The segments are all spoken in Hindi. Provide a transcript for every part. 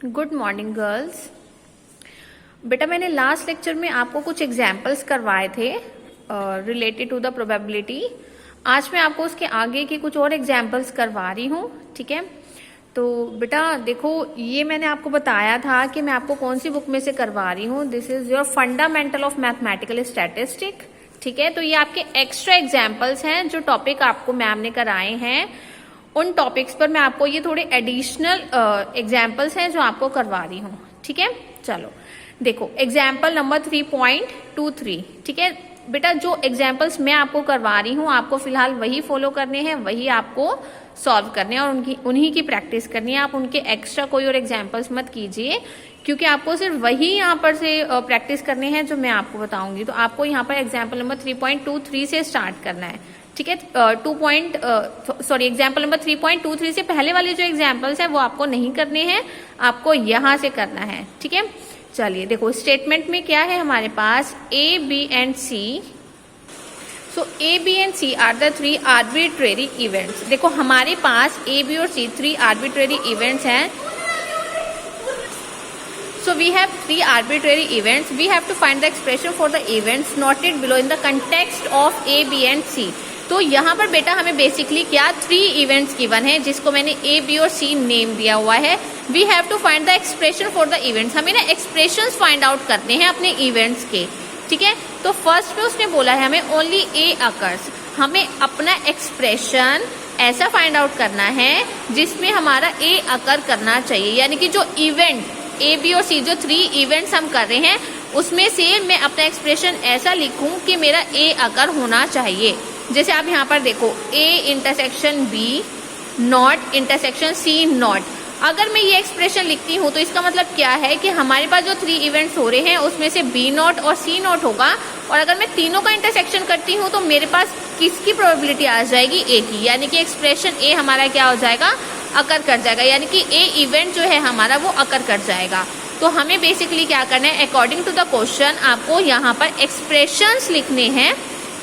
Good morning girls. बेटा मैंने लास्ट लेक्चर में आपको कुछ एग्जाम्पल्स करवाए थे रिलेटेड टू द प्रोबेबिलिटी। आज मैं आपको उसके आगे की कुछ और एग्जाम्पल्स करवा रही हूँ, ठीक है। तो बेटा देखो, ये मैंने आपको बताया था कि मैं आपको कौन सी बुक में से करवा रही हूँ। This is your fundamental of mathematical statistic, ठीक है। तो ये आपके एक्स्ट्रा एग्जाम्पल्स हैं जो टॉपिक आपको मैम ने कराए हैं। उन टॉपिक्स पर मैं आपको ये थोड़े एडिशनल एग्जाम्पल्स हैं जो आपको करवा रही हूँ, ठीक है। चलो देखो, एग्जाम्पल नंबर 3.23, ठीक है बेटा। जो एग्जाम्पल्स मैं आपको करवा रही हूँ आपको फिलहाल वही फॉलो करने हैं, वही आपको सॉल्व करने हैं और उन्हीं की प्रैक्टिस करनी है। आप उनके एक्स्ट्रा कोई और एग्जाम्पल्स मत कीजिए, क्योंकि आपको सिर्फ वही यहाँ पर से प्रैक्टिस करने हैं जो मैं आपको बताऊंगी। तो आपको यहाँ पर एग्जाम्पल नंबर 3.23 से स्टार्ट करना है, ठीक है। एग्जाम्पल नंबर 3.23 से पहले वाले जो एग्जाम्पल्स हैं वो आपको नहीं करने हैं, आपको यहां से करना है, ठीक है। चलिए देखो, स्टेटमेंट में क्या है हमारे पास, A B and C. So A B and C are the 3 arbitrary events. देखो हमारे पास ए बी और सी 3 आर्बिट्रेरी इवेंट्स हैं। So we have 3 arbitrary events. We have to find the expression for the events noted below in the context of A, B and C. तो यहाँ पर बेटा हमें बेसिकली क्या 3 इवेंट्स गिवन है जिसको मैंने A, B और C नेम दिया हुआ है। We have to find the expression for the events. हमें ना एक्सप्रेशंस फाइंड आउट करने हैं अपने इवेंट्स के, ठीक है। तो फर्स्ट में उसने बोला है हमें ओनली A अकर्स। हमें अपना एक्सप्रेशन ऐसा फाइंड आउट करना है जिसमें हमारा A अकर करना चाहिए, यानी कि जो इवेंट ए बी और सी जो 3 इवेंट्स हम कर रहे हैं उसमें से मैं अपना एक्सप्रेशन ऐसा लिखूं कि मेरा ए अकर होना चाहिए। जैसे आप यहाँ पर देखो, A intersection B not intersection C not. अगर मैं ये एक्सप्रेशन लिखती हूँ तो इसका मतलब क्या है कि हमारे पास जो 3 इवेंट्स हो रहे हैं उसमें से बी नॉट और सी नॉट होगा, और अगर मैं तीनों का इंटरसेक्शन करती हूँ तो मेरे पास किसकी प्रोबेबिलिटी आ जाएगी, ए की। यानी कि एक्सप्रेशन ए हमारा क्या हो जाएगा, अकर कर जाएगा, यानी कि ए इवेंट जो है हमारा वो अकर कर जाएगा। तो हमें बेसिकली क्या करना है, अकॉर्डिंग टू द क्वेश्चन आपको यहाँ पर एक्सप्रेशंस लिखने हैं,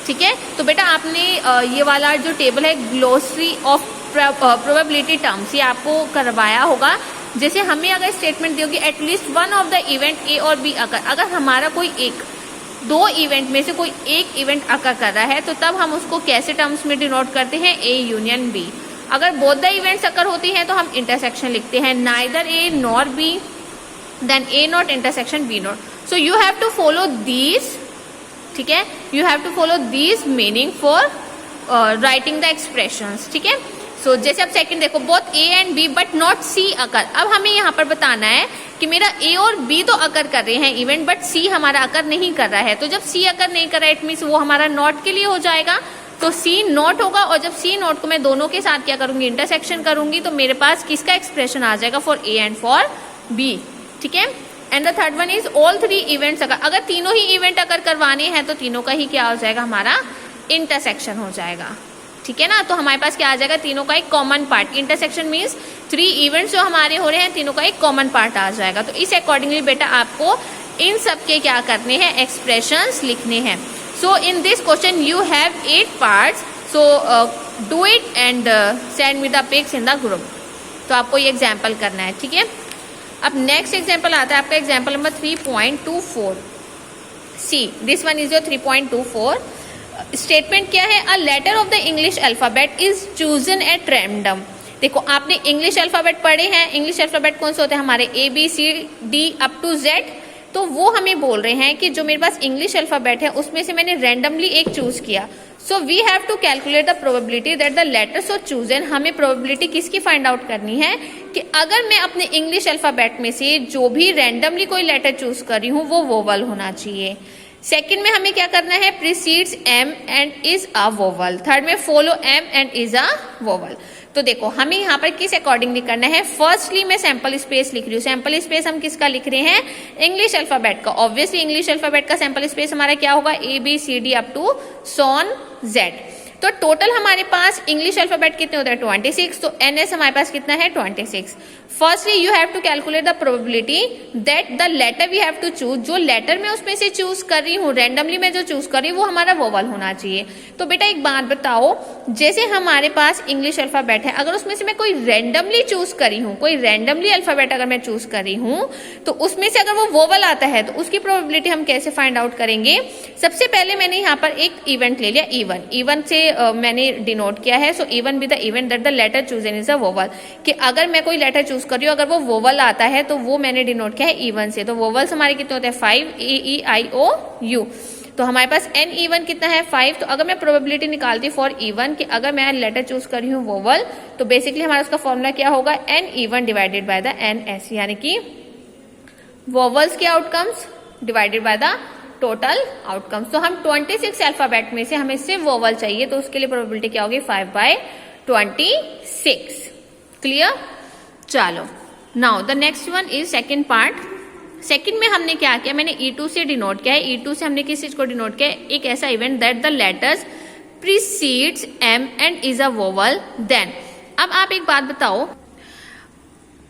ठीक है। तो बेटा आपने ये वाला जो टेबल है ग्लोसरी ऑफ प्रोबेबिलिटी टर्म्स, ये आपको करवाया होगा। जैसे हमें अगर स्टेटमेंट दोगी at least one of the event A और बी अकर, अगर हमारा कोई एक 2 इवेंट में से कोई एक इवेंट अकर कर रहा है तो तब हम उसको कैसे टर्म्स में डिनोट करते हैं, ए यूनियन बी। अगर बोथ द इवेंट्स अकर होती हैं तो हम इंटरसेक्शन लिखते हैं, neither A nor B, then A not intersection B not. So you have to follow these, ठीक है, you have to follow these meaning for writing the expressions, ठीक है। सो जैसे अब सेकंड देखो, both A and B but not C occur. अब हमें यहाँ पर बताना है कि मेरा ए और बी तो अकर कर रहे हैं इवेंट, बट सी हमारा अकर नहीं कर रहा है। तो जब सी अकर नहीं कर रहा है इट मीन्स वो हमारा नॉट के लिए हो जाएगा, तो सी नॉट होगा। और जब सी नॉट को मैं दोनों के साथ क्या करूंगी, इंटरसेक्शन करूंगी, तो मेरे पास किसका एक्सप्रेशन आ जाएगा, for A and for B, ठीक है। And the third one is all 3 events occur. अगर तीनों ही इवेंट अकर करवाने हैं तो तीनों का ही क्या हो जाएगा, हमारा इंटरसेक्शन हो जाएगा, ठीक है ना। तो हमारे पास क्या आ जाएगा, तीनों का एक common part. Intersection means 3 events जो हमारे हो रहे हैं तीनों का एक कॉमन पार्ट आ जाएगा। तो इस अकॉर्डिंगली बेटा आपको इन सब के क्या करने हैं, एक्सप्रेशंस लिखने हैं। So in this question you have 8 parts, so do it and send me the pics in the group. तो आपको ये एग्जाम्पल करना है, ठीक है। अब नेक्स्ट एग्जाम्पल आता है आपका example number 3.24 C. This one is your 3.24। Statement क्या है, a letter of the English alphabet is chosen at random. देखो आपने इंग्लिश अल्फाबेट पढ़े हैं, इंग्लिश अल्फाबेट कौन से होते हैं हमारे, A B C D up to Z. तो वो हमें बोल रहे हैं कि जो मेरे पास इंग्लिश अल्फाबेट है उसमें से मैंने रैंडमली एक चूज किया। So we have to calculate the probability that the letters of chosen. हमें प्रोबेबिलिटी किसकी फाइंड आउट करनी है कि अगर मैं अपने इंग्लिश अल्फाबेट में से जो भी रैंडमली कोई लेटर चूज कर रही हूँ वो वोवल होना चाहिए। सेकंड में हमें क्या करना है, precedes M and is a vowel. Third में follow M and is a vowel. तो देखो हमें यहाँ पर किस अकॉर्डिंगली करना है, फर्स्टली मैं सैंपल स्पेस लिख रही हूँ। सैंपल स्पेस हम किसका लिख रहे हैं, इंग्लिश अल्फाबेट का। ऑब्वियसली इंग्लिश अल्फाबेट का सैंपल स्पेस हमारा क्या होगा, A B C D up to सॉन जेड। तो टोटल हमारे पास इंग्लिश अल्फाबेट कितने होते हैं 26, तो NS हमारे पास कितना है 26। Firstly you have to calculate the probability that the letter we have to choose, जो लेटर मैं उसमें से चूज कर रही हूँ, रैंडमली मैं जो चूज कर रही हूँ वो हमारा वोवल होना चाहिए। तो बेटा एक बात बताओ, जैसे हमारे पास इंग्लिश अल्फाबेट है, अगर उसमें से मैं कोई रैंडमली चूज करी हूँ, कोई रैंडमली अल्फाबेट अगर मैं चूज करी हूँ, तो उसमें से अगर वो वोवल आता है तो उसकी प्रोबेबिलिटी हम कैसे फाइंड आउट करेंगे? सबसे पहले मैंने यहाँ पर एक इवेंट ले लिया, इवन से मैंने डिनोट किया है। So even with the event that the letter chosen is a vowel, कि अगर मैं कोई लेटर चूज कर रही हूँ, अगर वो वोवल आता है तो वो मैंने डिनोट किया है इवन से। तो वोवल्स हमारे कितने होते हैं 5, AEIOU। तो हमारे पास N इवन कितना है 5। तो अगर मैं प्रोबेबिलिटी निकालती फॉर इवन कि अगर मैं लेटर चूज कर रही हूँ वोवल, तो बेसिकली हमारा उसका फॉर्मूला क्या होगा N even divided by the NS, यानी कि वोवल्स के outcomes divided by the total outcomes. तो हम 26 अल्फाबेट में से हमें सिर्फ वोवल चाहिए, तो उसके लिए प्रोबेबिलिटी क्या होगी 5/26। क्लियर? चलो now the next one is second part. Second में हमने क्या किया, मैंने E2 से डिनोट किया है। E2 से हमने किस चीज को डिनोट किया है? एक ऐसा event that the letters precedes M and is a vowel then. अब आप एक बात बताओ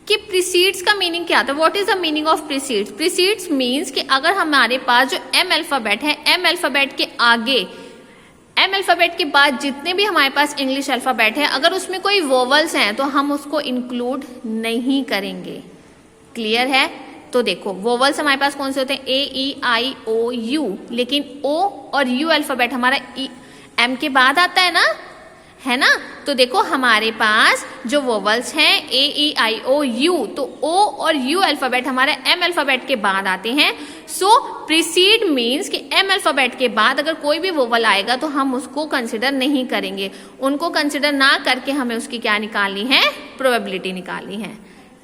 कि प्रीसीड्स का मीनिंग क्या था? What is the meaning of precedes? Precedes means कि अगर हमारे पास जो M अल्फाबेट है, M अल्फाबेट के आगे, M अल्फाबेट के बाद जितने भी हमारे पास इंग्लिश अल्फाबेट है, अगर उसमें कोई वोवल्स हैं तो हम उसको इंक्लूड नहीं करेंगे। क्लियर है? तो देखो वोवल्स हमारे पास कौन से होते हैं AEIOU, लेकिन O और U अल्फाबेट हमारा M के बाद आता है ना, है ना? तो देखो हमारे पास जो वोवल्स हैं AEIOU, तो O और U अल्फाबेट हमारे M अल्फाबेट के बाद आते हैं। सो प्रीसीड मीन्स कि M अल्फाबेट के बाद अगर कोई भी वोवल आएगा तो हम उसको कंसिडर नहीं करेंगे। उनको कंसिडर ना करके हमें उसकी क्या निकालनी है? प्रोबेबिलिटी निकालनी है।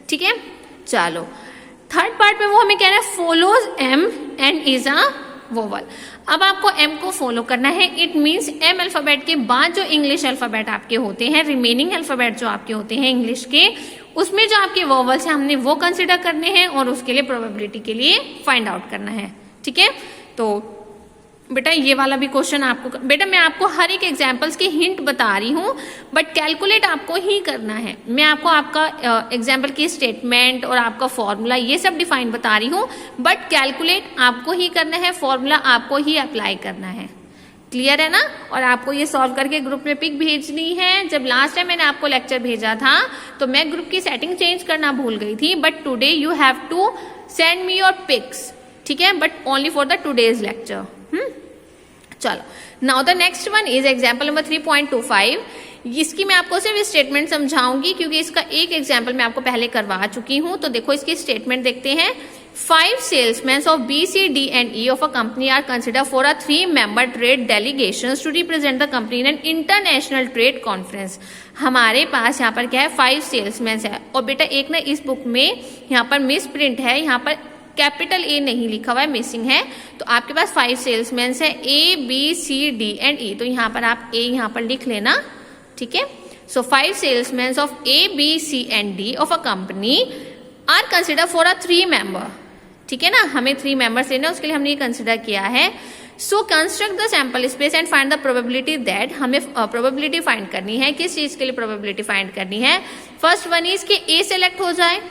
ठीक है, चलो थर्ड पार्ट में वो हमें कह रहा है follows M and is a vowel. अब आपको M को फॉलो करना है। इट मीन्स M अल्फाबेट के बाद जो इंग्लिश अल्फाबेट आपके होते हैं, रिमेनिंग अल्फाबेट जो आपके होते हैं इंग्लिश के, उसमें जो आपके वोवल्स हैं हमने वो कंसिडर करने हैं और उसके लिए प्रोबेबिलिटी के लिए फाइंड आउट करना है। ठीक है, तो बेटा ये वाला भी क्वेश्चन आपको, बेटा मैं आपको हर एक एग्जाम्पल्स की हिंट बता रही हूँ, बट कैलकुलेट आपको ही करना है। मैं आपको आपका एग्जाम्पल की स्टेटमेंट और आपका फॉर्मूला ये सब डिफाइन बता रही हूँ, बट कैलकुलेट आपको ही करना है, फॉर्मूला आपको ही अप्लाई करना है। क्लियर है ना? और आपको ये सॉल्व करके ग्रुप में पिक भेजनी है। जब लास्ट टाइम मैंने आपको लेक्चर भेजा था तो मैं ग्रुप की सेटिंग चेंज करना भूल गई थी, but today you have to send me your pics. ठीक है, but only for the today's lecture. चलो now the next one is example number 3.25। इसकी मैं आपको सिर्फ स्टेटमेंट समझाऊंगी क्योंकि इसका एक एग्जाम्पल मैं आपको पहले करवा चुकी हूं। तो देखो इसकी स्टेटमेंट देखते हैं। 5 salesmen of B, C, D and E of a company are considered for a 3-member trade delegations to represent the company in an international trade conference। हमारे पास यहाँ पर क्या है 5 सेल्समैन है, और बेटा एक ना इस बुक में यहाँ पर मिस प्रिंट है, यहाँ पर कैपिटल A नहीं लिखा हुआ है, मिसिंग है। तो आपके पास 5 सेल्समैन है A, B, C, D and E। तो यहाँ पर आप A यहाँ पर लिख लेना। ठीक है, so 5 salesman of A, B, C and D of a company are consider for a 3-member। ठीक है ना, हमें 3 मेंबर्स लेना है, उसके लिए हमने ये कंसिडर किया है। So construct the sample space and find the probability that. हमें प्रोबेबिलिटी फाइंड करनी है। किस चीज के लिए प्रोबेबिलिटी फाइंड करनी है? फर्स्ट वन इज कि A सेलेक्ट हो जाए।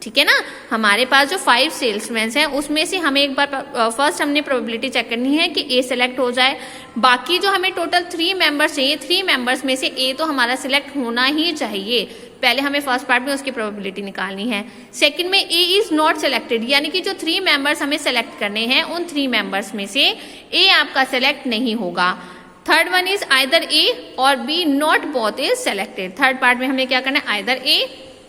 ठीक है ना, हमारे पास जो 5 सेल्समैन हैं उसमें से हमें एक बार फर्स्ट हमने प्रोबेबिलिटी चेक करनी है कि A सेलेक्ट हो जाए। बाकी जो हमें टोटल 3 मेंबर्स चाहिए, 3 मेंबर्स में से A तो हमारा सिलेक्ट होना ही चाहिए। पहले हमें फर्स्ट पार्ट में उसकी प्रोबेबिलिटी निकालनी है। सेकंड में A इज नॉट सेलेक्टेड, यानी कि जो 3 मेंबर्स हमें सेलेक्ट करने हैं उन 3 मेंबर्स में से A आपका सेलेक्ट नहीं होगा। Third one is either A और B not both is selected. Third part में हमें क्या करना है? आइदर A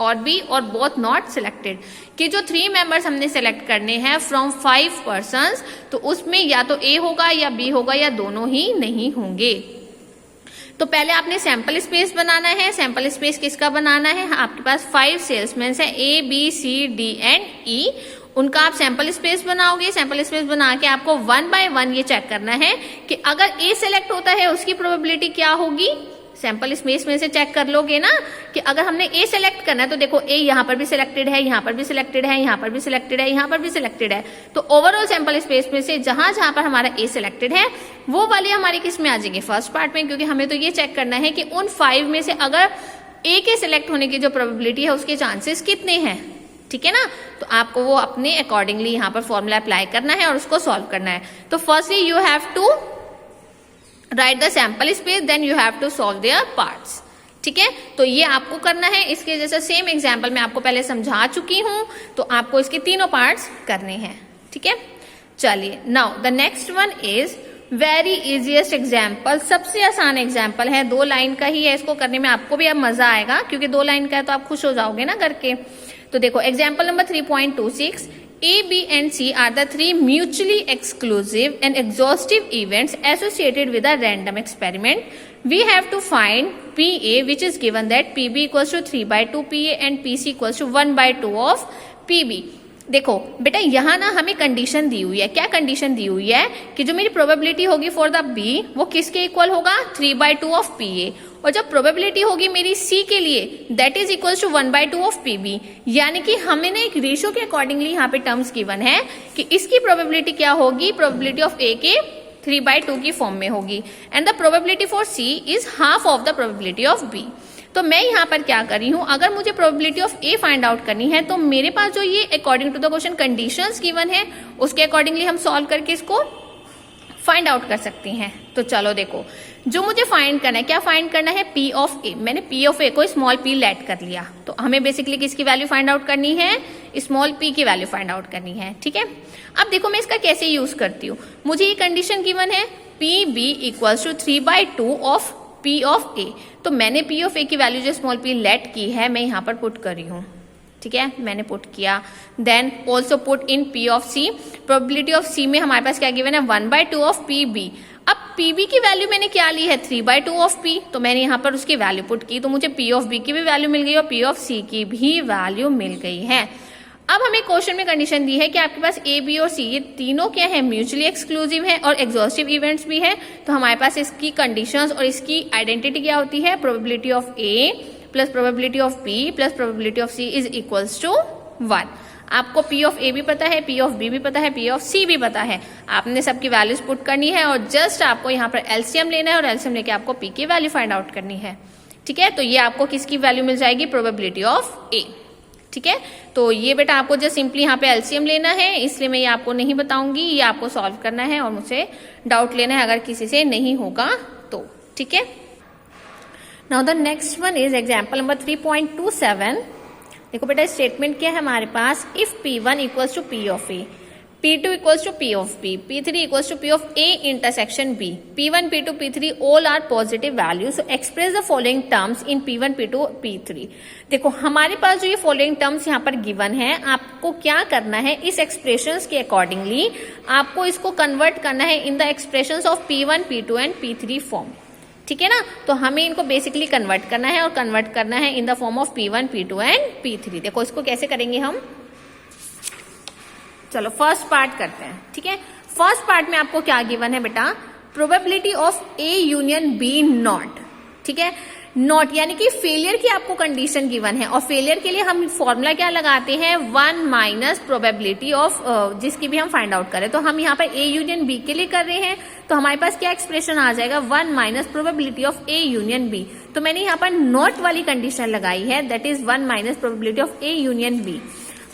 और B और बोथ नॉट सिलेक्टेड, कि जो 3 मेंबर्स हमने सेलेक्ट करने हैं फ्रॉम 5 पर्सन्स, तो उसमें या तो A होगा या B होगा या दोनों ही नहीं होंगे। तो पहले आपने सैंपल स्पेस बनाना है। सैंपल स्पेस किसका बनाना है? आपके पास 5 सेल्समैन है A, B, C, D and E। उनका आप सैंपल स्पेस बनाओगे। सैंपल स्पेस बना के आपको 1 by 1 ये चेक करना है कि अगर A सेलेक्ट होता है उसकी प्रोबेबिलिटी क्या होगी सैंपल स्पेस में से चेक कर लोगे ना कि अगर हमने ए सेलेक्ट करना है तो देखो ए यहाँ पर भी सिलेक्टेड है, यहाँ पर भी सिलेक्टेड है, यहाँ पर भी सिलेक्टेड है, यहाँ पर भी सिलेक्टेड है। तो ओवरऑल सैंपल स्पेस में से जहां जहां पर हमारा ए सिलेक्टेड है वो वाली हमारी किस में आ जाएगी, फर्स्ट पार्ट में, क्योंकि हमें तो ये चेक करना है कि उन 5 में से अगर ए के सिलेक्ट होने की जो प्रोबेबिलिटी है उसके चांसेस कितने हैं। ठीक है ना, तो आपको वो अपने अकॉर्डिंगली यहाँ पर फॉर्मूला अप्लाई करना है और उसको सॉल्व करना है। तो firstly you have to write the sample space, then you have to solve their parts. ठीक है, तो ये आपको करना है। इसके जैसा सेम एग्जाम्पल मैं आपको पहले समझा चुकी हूं, तो आपको इसके तीनों पार्ट्स करने हैं। ठीक है, चलिए now the next one is very easiest example, सबसे आसान एग्जाम्पल है, 2 लाइन का ही है, इसको करने में आपको भी अब मजा आएगा क्योंकि 2 लाइन का है तो आप खुश हो जाओगे ना करके। तो देखो example number 3.26, A, B and C are the 3 mutually exclusive and exhaustive events associated with a random experiment. We have to find PA, which is given that PB equals to 3/2 PA and PC equals to 1/2 of PB. देखो बेटा यहाँ ना हमें कंडीशन दी हुई है, क्या कंडीशन दी हुई है कि जो मेरी प्रोबेबिलिटी होगी फॉर द बी वो किसके इक्वल होगा, 3/2 ऑफ PA, और जब प्रोबेबिलिटी होगी मेरी C के लिए that is equal to 1/2 of PB। यानी कि हमें ना एक रेशियो के अकॉर्डिंगली यहाँ पे टर्म्स गिवन है कि इसकी प्रोबेबिलिटी क्या होगी, प्रोबेबिलिटी ऑफ A के 3/2 की फॉर्म में होगी, and the probability for C is half of the probability of B। तो मैं यहाँ पर क्या कर रही हूँ, अगर मुझे probability of A find out करनी है तो मेरे पास जो ये according to the question conditions given है उसके अकॉर्डिंगली हम सॉल्व करके इसको फाइंड आउट कर सकते हैं। तो चलो देखो, जो मुझे फाइंड करना है, क्या फाइंड करना है, P ऑफ A। मैंने P ऑफ A को स्मॉल p लेट कर लिया, तो हमें बेसिकली किसकी वैल्यू फाइंड आउट करनी है, स्मॉल p की वैल्यू फाइंड आउट करनी है। ठीक है, अब देखो मैं इसका कैसे यूज करती हूँ। मुझे ये कंडीशन गिवन है PB equals to 3/2 of P of A, तो मैंने P ऑफ A की वैल्यू जो स्मॉल p लेट की है मैं यहाँ पर पुट कर रही हूँ। ठीक है, मैंने पुट किया, then also put in P of C। Probability of C में हमारे पास क्या गिवन है, 1/2 ऑफ PB। अब PB की वैल्यू मैंने क्या ली है, 3/2 ऑफ P, तो मैंने यहाँ पर उसकी वैल्यू पुट की, तो मुझे P ऑफ B की भी वैल्यू मिल गई और P ऑफ C की भी वैल्यू मिल गई है। अब हमें क्वेश्चन में कंडीशन दी है कि आपके पास A, B और C ये तीनों क्या है, म्यूचुअली एक्सक्लूसिव है और एग्जॉस्टिव इवेंट्स भी है। तो हमारे पास इसकी कंडीशंस और इसकी आइडेंटिटी क्या होती है, probability of A plus probability of B plus probability of C is equals to 1। आपको P ऑफ A भी पता है, P ऑफ B भी पता है, P ऑफ C भी पता है, आपने सबकी वैल्यूज पुट करनी है और जस्ट आपको यहाँ पर एलसीएम लेना है और एलसीएम लेके आपको P की वैल्यू फाइंड आउट करनी है। ठीक है, तो ये आपको किसकी वैल्यू मिल जाएगी, प्रोबेबिलिटी ऑफ A। ठीक है, तो ये बेटा आपको जस्ट सिंपली यहाँ पे एलसीएम लेना है, इसलिए मैं ये आपको नहीं बताऊंगी, ये आपको सॉल्व करना है और मुझसे डाउट लेना है अगर किसी से नहीं होगा तो। ठीक है, now the next one is example number 3.27। देखो बेटा स्टेटमेंट क्या है हमारे पास, if P1 equals to P of A, P2 equals to P of B, P3 equals to P of A intersection B, P1, P2, P3 all are positive values. So express the following terms in P1, P2, P3. देखो हमारे पास जो ये following terms यहाँ पर given है, आपको क्या करना है, इस expressions के accordingly आपको इसको convert करना है in the expressions of P1, P2 and P3 form. ठीक है ना, तो हमें इनको बेसिकली कन्वर्ट करना है और कन्वर्ट करना है in the form of P1, P2 and P3। देखो इसको कैसे करेंगे हम, चलो फर्स्ट पार्ट करते हैं। ठीक है, फर्स्ट पार्ट में आपको क्या गिवन है बेटा, probability of A union B not. ठीक है, नॉट यानी कि फेलियर की आपको कंडीशन गिवन है और फेलियर के लिए हम फॉर्मूला क्या लगाते हैं, 1 माइनस प्रोबेबिलिटी ऑफ जिसकी भी हम फाइंड आउट करें। तो हम यहाँ पर A यूनियन B के लिए कर रहे हैं, तो हमारे पास क्या एक्सप्रेशन आ जाएगा, 1 minus probability of A union B। तो मैंने यहाँ पर नॉट वाली कंडीशन लगाई है, that is 1 minus probability of A union B।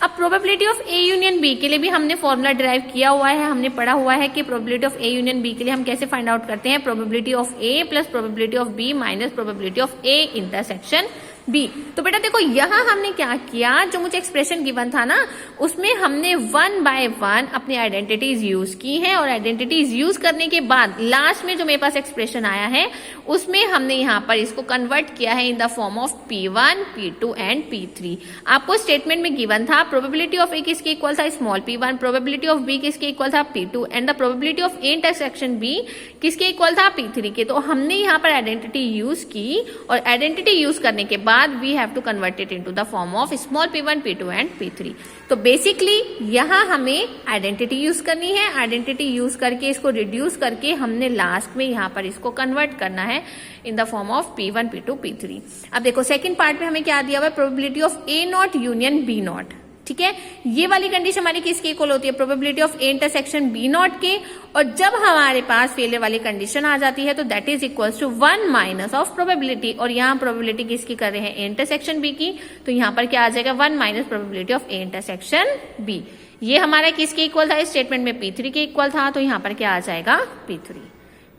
अब probability of A union B के लिए भी हमने फॉर्मूला डिराइव किया हुआ है, हमने पढ़ा हुआ है कि probability of A union B के लिए हम कैसे फाइंड आउट करते हैं, probability of A plus probability of B minus probability of A intersection B। तो बेटा देखो यहाँ हमने क्या किया, जो मुझे एक्सप्रेशन गिवन था ना उसमें हमने 1 बाय 1 अपनी आइडेंटिटीज यूज की हैं और आइडेंटिटीज यूज करने के बाद लास्ट में जो मेरे पास एक्सप्रेशन आया है उसमें हमने यहाँ पर इसको कन्वर्ट किया है in the form of P1, P2 and P3। आपको स्टेटमेंट में गिवन था प्रोबेबिलिटी ऑफ A किसके इक्वल था, small p1, probability of B किसके इक्वल था, P2 and the probability of A intersection B किसके इक्वल था, P3 के। तो हमने यहाँ पर आइडेंटिटी यूज की और आइडेंटिटी यूज करने के बाद बाद we have to convert it into the form of small p1, p2 and p3। तो बेसिकली यहाँ हमें आइडेंटिटी यूज करनी है, आइडेंटिटी यूज करके इसको रिड्यूस करके हमने लास्ट में यहाँ पर इसको कन्वर्ट करना है in the form of p1, p2, p3। अब देखो सेकेंड पार्ट में हमें क्या दिया हुआ है, probability of a not union b not. ठीक है, ये वाली कंडीशन हमारी किसकी इक्वल होती है, probability of A intersection B not के। और जब हमारे पास फेलियर वाली कंडीशन आ जाती है तो that is equals to 1 minus of probability, और यहाँ प्रोबेबिलिटी किसकी कर रहे हैं, ए इंटरसेक्शन बी की, तो यहाँ पर क्या आ जाएगा 1 minus probability of A intersection B. ये हमारा किसके इक्वल था, इस स्टेटमेंट में p3 के इक्वल था, तो यहाँ पर क्या आ जाएगा p3।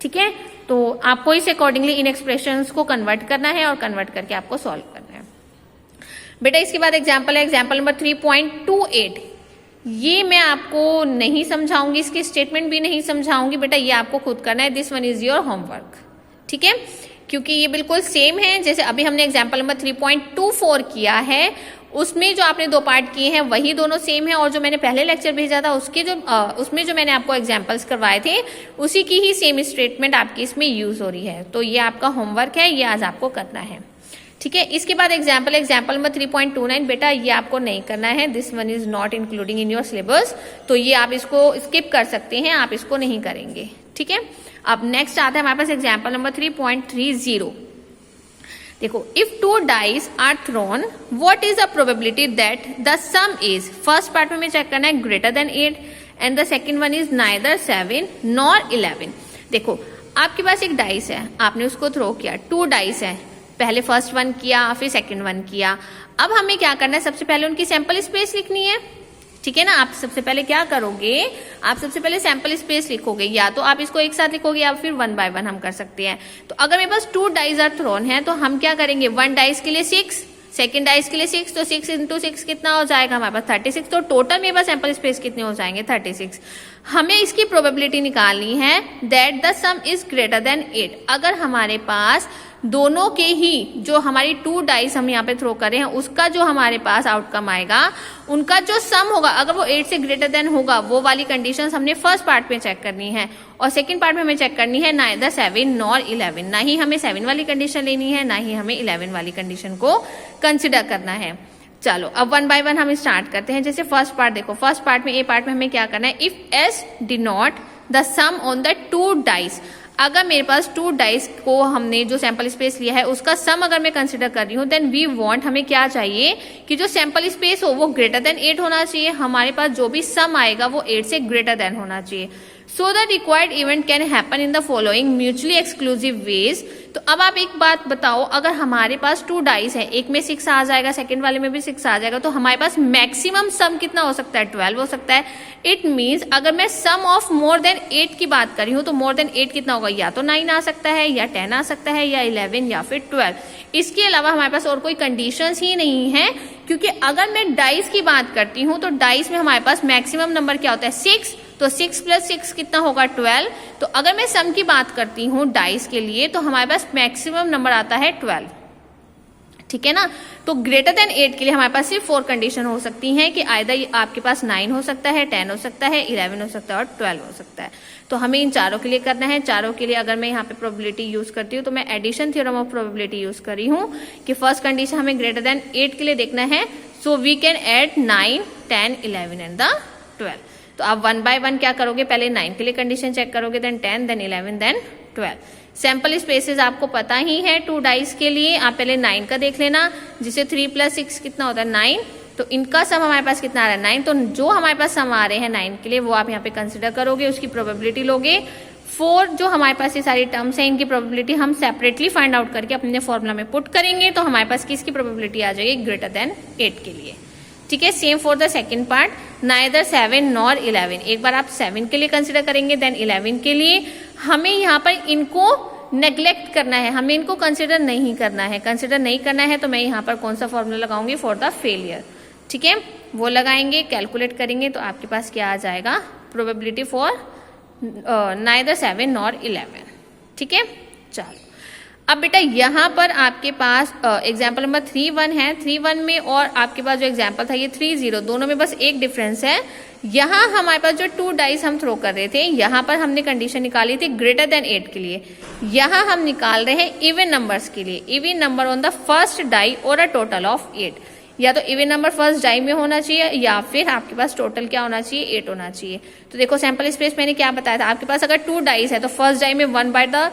ठीक है, तो आपको इस अकॉर्डिंगली इन एक्सप्रेशंस को कन्वर्ट करना है और कन्वर्ट करके आपको सॉल्व करना है। बेटा इसके बाद एग्जाम्पल है, एग्जाम्पल नंबर 3.28। ये मैं आपको नहीं समझाऊंगी, इसकी स्टेटमेंट भी नहीं समझाऊंगी, बेटा ये आपको खुद करना है। This one is your homework. ठीक है, क्योंकि ये बिल्कुल सेम है जैसे अभी हमने एग्जाम्पल नंबर 3.24 किया है, उसमें जो आपने दो पार्ट किए हैं वही दोनों सेम है, और जो मैंने पहले लेक्चर भेजा था उसमें जो मैंने आपको एग्जाम्पल्स करवाए थे उसी की ही सेम स्टेटमेंट आपकी इसमें यूज हो रही है। तो ये आपका होमवर्क है, ये आज आपको करना है। ठीक है, इसके बाद एग्जाम्पल नंबर 3.29। बेटा ये आपको नहीं करना है, this one is not including in your syllabus, तो ये आप इसको स्किप कर सकते हैं, आप इसको नहीं करेंगे। ठीक है, अब नेक्स्ट आता है हमारे पास एग्जाम्पल नंबर 3.30। देखो, if 2 dice are thrown what is the probability that the sum is, first part में हमें चेक करना है greater than 8 and the second one is neither 7 nor 11। देखो आपके पास एक डाइस है, आपने उसको थ्रो किया, 2 डाइस है, पहले फर्स्ट वन किया फिर सेकंड वन किया। अब हमें क्या करना है, सबसे पहले उनकी सैंपल स्पेस लिखनी है। ठीक है ना, आप सबसे पहले क्या करोगे, आप सबसे पहले सैंपल स्पेस लिखोगे, या तो आप इसको एक साथ लिखोगे या फिर 1 बाय 1 हम कर सकते हैं। तो अगर मेरे पास 2 डाइस आर थ्रोन है तो हम क्या करेंगे, 1 डाइस के लिए 6, सेकेंड डाइस के लिए 6, तो 6 इंटू 6 कितना हो जाएगा हमारे पास 36। तो टोटल मेरे पास सैंपल स्पेस कितने हो जाएंगे 36। हमें इसकी प्रोबेबिलिटी निकालनी है that the sum is greater than 8। अगर हमारे पास दोनों के ही जो हमारी 2 डाइस हम यहाँ पे थ्रो कर रहे हैं उसका जो हमारे पास आउटकम आएगा, उनका जो सम होगा अगर वो 8 से ग्रेटर देन होगा, वो वाली कंडीशंस हमने फर्स्ट पार्ट में चेक करनी है, और सेकंड पार्ट में हमें चेक करनी है नाइदर 7 नॉर 11। ना ही हमें 7 वाली कंडीशन लेनी है, ना ही हमें 11 वाली कंडीशन को कंसिडर करना है। चलो अब 1 बाय 1 हम स्टार्ट करते हैं। जैसे फर्स्ट पार्ट देखो, फर्स्ट पार्ट में ए पार्ट में हमें क्या करना है, if S denote the sum on the 2 dice. अगर मेरे पास 2 डाइस को हमने जो सैंपल स्पेस लिया है उसका सम अगर मैं कंसिडर कर रही हूँ, देन वी वांट, हमें क्या चाहिए कि जो सैंपल स्पेस हो वो ग्रेटर देन 8 होना चाहिए, हमारे पास जो भी सम आएगा वो 8 से ग्रेटर देन होना चाहिए। So the required event can happen in the following mutually exclusive ways. तो अब आप एक बात बताओ, अगर हमारे पास 2 डाइस है, एक में 6 आ जाएगा, सेकंड वाले में भी 6 आ जाएगा, तो हमारे पास मैक्सिमम सम कितना हो सकता है, 12 हो सकता है। इट मीन्स अगर मैं सम ऑफ मोर देन 8 की बात कर रही हूँ तो मोर देन 8 कितना होगा, या तो 9 आ सकता है, या 10 आ सकता है, या 11, या फिर 12। इसके अलावा हमारे पास और कोई कंडीशंस ही नहीं है, क्योंकि अगर मैं डाइस की बात करती हूँ तो डाइस में हमारे पास मैक्सिमम नंबर क्या होता है 6, तो 6 + 6 कितना होगा 12। तो अगर मैं सम की बात करती हूँ डाइस के लिए तो हमारे पास मैक्सिमम नंबर आता है 12। ठीक है ना, तो ग्रेटर देन 8 के लिए हमारे पास सिर्फ 4 कंडीशन हो सकती हैं कि आइदर आपके पास 9 हो सकता है, 10 हो सकता है, 11 हो सकता है और 12 हो सकता है। तो हमें इन चारों के लिए करना है। चारों के लिए अगर मैं यहाँ पे प्रोबेबिलिटी यूज करती हूँ तो मैं addition theorem of probability use कर रही हूँ कि फर्स्ट कंडीशन हमें ग्रेटर देन 8 के लिए देखना है, so we can add 9, 10, 11 and the 12। तो आप 1 बाय 1 क्या करोगे, पहले 9 के लिए कंडीशन चेक करोगे, then 10, then 11, then 12। Sample spaces आपको पता ही है 2 डाइस के लिए, आप पहले 9 का देख लेना, जिसे 3 + 6 कितना होता है 9। तो इनका सम हमारे पास कितना आ रहा है 9, तो जो हमारे पास सम आ रहे हैं 9 के लिए वो आप यहाँ पे कंसिडर करोगे, उसकी प्रोबेबिलिटी लोगे। 4 जो हमारे पास ये सारी टर्म्स हैं इनकी प्रोबेबिलिटी हम सेपरेटली फाइंड आउट करके अपने फॉर्मूला में पुट करेंगे, तो हमारे पास किसकी प्रोबेबिलिटी आ जाएगी ग्रेटर देन 8 के लिए। ठीक है, same for the second part, neither 7 nor 11। एक बार आप 7 के लिए कंसिडर करेंगे, देन 11 के लिए हमें यहाँ पर इनको नेग्लेक्ट करना है, हमें इनको कंसिडर नहीं करना है। कंसिडर नहीं करना है तो मैं यहाँ पर कौन सा फॉर्मूला लगाऊंगी, फॉर द फेलियर। ठीक है, वो लगाएंगे, कैलकुलेट करेंगे, तो आपके पास क्या आ जाएगा, प्रोबेबिलिटी फॉर नाइदर 7 नॉर 11। ठीक है, चलो अब बेटा यहाँ पर आपके पास एग्जाम्पल नंबर 3-1 है, 3-1 में और आपके पास जो एग्जाम्पल था ये 3-0, दोनों में बस एक डिफरेंस है। यहाँ हमारे पास जो 2 डाइस हम थ्रो कर रहे थे, यहाँ पर हमने कंडीशन निकाली थी ग्रेटर देन 8 के लिए, यहाँ हम निकाल रहे हैं इवन नंबर्स के लिए, even number on the first die और अ टोटल ऑफ 8। या तो इवन नंबर फर्स्ट डाई में होना चाहिए या फिर आपके पास टोटल क्या होना चाहिए, 8 होना चाहिए। तो देखो सैंपल स्पेस मैंने क्या बताया था, आपके पास अगर 2 डाइस है तो फर्स्ट डाई में 1 बाय द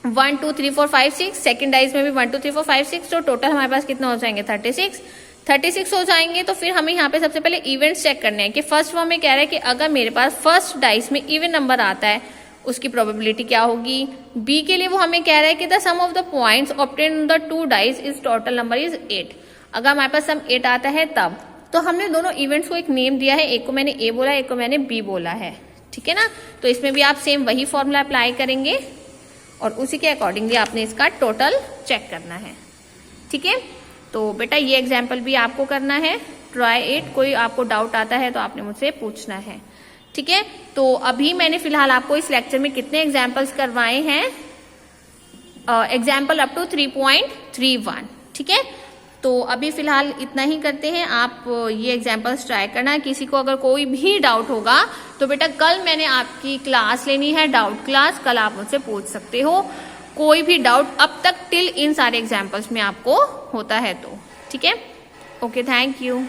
1 2 3 4 5 6, सेकेंड डाइस में भी 1 2 3 4 5 6, तो टोटल हमारे पास कितना हो जाएंगे 36 हो जाएंगे। तो फिर हमें यहाँ पे सबसे पहले इवेंट्स चेक करने हैं कि फर्स्ट वो हमें कह रहा है कि अगर मेरे पास फर्स्ट डाइस में इवन नंबर आता है उसकी प्रोबेबिलिटी क्या होगी। बी के लिए वो हमें कह रहा है कि the sum of the points obtain in the 2 dice is total number is 8। अगर हमारे पास सम 8 आता है तब, तो हमने दोनों इवेंट्स को एक नेम दिया है, एक को मैंने ए बोला, एक को मैंने बी बोला है, ठीक है ना। तो इसमें भी आप सेम वही फॉर्मूला अप्लाई करेंगे और उसी के अकॉर्डिंगली आपने इसका टोटल चेक करना है, ठीक है। तो बेटा ये एग्जाम्पल भी आपको करना है, ट्राई इट। कोई आपको डाउट आता है तो आपने मुझसे पूछना है, ठीक है। तो अभी मैंने फिलहाल आपको इस लेक्चर में कितने एग्जाम्पल्स करवाए हैं, एग्जाम्पल अप टू 3.31, ठीक है। तो अभी फिलहाल इतना ही करते हैं, आप ये एग्जाम्पल्स ट्राई करना। किसी को अगर कोई भी डाउट होगा तो बेटा कल मैंने आपकी क्लास लेनी है, डाउट क्लास, कल आप मुझसे पूछ सकते हो कोई भी डाउट अब तक टिल इन सारे एग्जाम्पल्स में आपको होता है तो, ठीक है। Okay, thank you.